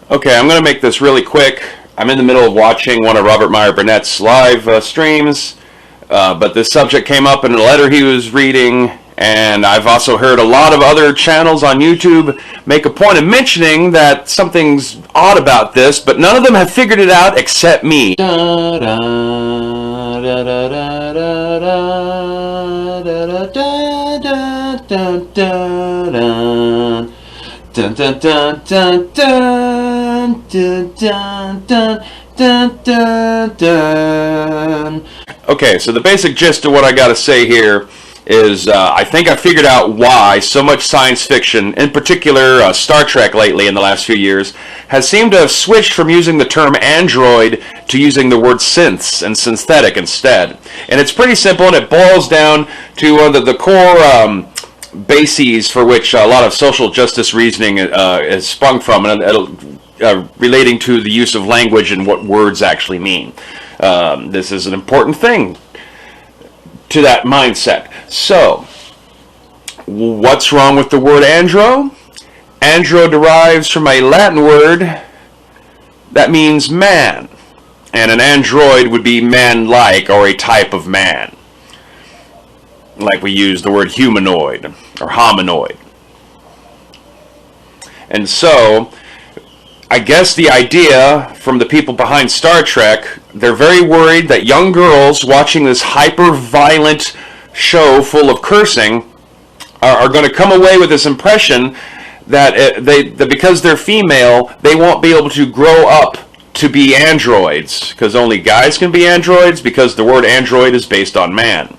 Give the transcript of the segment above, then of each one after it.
Okay, I'm going to make this really quick. I'm in the middle of watching one of Robert Meyer Burnett's live streams, but this subject came up in a letter he was reading, and I've also heard a lot of other channels on YouTube make a point of mentioning that something's odd about this, but none of them have figured it out except me. Da, da, da, da, da, da, da, da, da, da, da, da. Dun, dun, dun, dun, dun, dun, dun, dun, dun, dun, dun. Okay, so the basic gist of what I gotta say here is I think I figured out why so much science fiction, in particular Star Trek lately in the last few years, has seemed to have switched from using the term android to using the word synths and synthetic instead. And it's pretty simple, and it boils down to the core bases for which a lot of social justice reasoning is sprung from, and relating to the use of language and what words actually mean. This is an important thing to that mindset. So, what's wrong with the word andro? Andro derives from a Latin word that means man, and an android would be man-like or a type of man. Like we use the word humanoid or hominoid. And so, I guess the idea from the people behind Star Trek, they're very worried that young girls watching this hyper-violent show full of cursing are going to come away with this impression that that because they're female, they won't be able to grow up to be androids, because only guys can be androids, because the word android is based on man.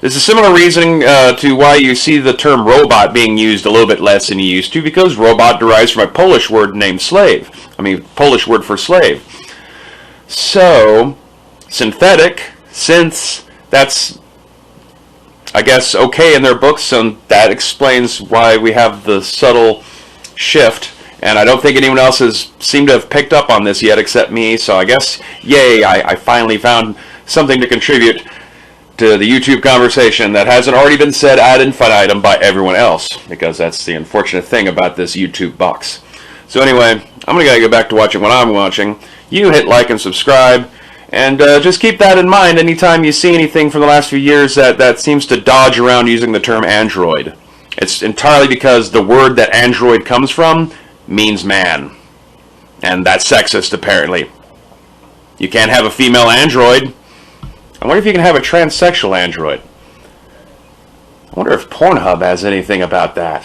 There's a similar reasoning to why you see the term robot being used a little bit less than you used to, because robot derives from a Polish word named slave. Polish word for slave. So, synthetic, synths, that's, I guess, okay in their books, and that explains why we have the subtle shift. And I don't think anyone else has seemed to have picked up on this yet except me, so I guess, yay, I finally found something to contribute to the YouTube conversation that hasn't already been said ad infinitum by everyone else, because that's the unfortunate thing about this YouTube box. So anyway, I'm going to go back to watching what I'm watching. You hit like and subscribe, and just keep that in mind anytime you see anything from the last few years that seems to dodge around using the term android. It's entirely because the word that android comes from means man, and that's sexist apparently. You can't have a female android. I wonder if you can have a transsexual android. I wonder if Pornhub has anything about that.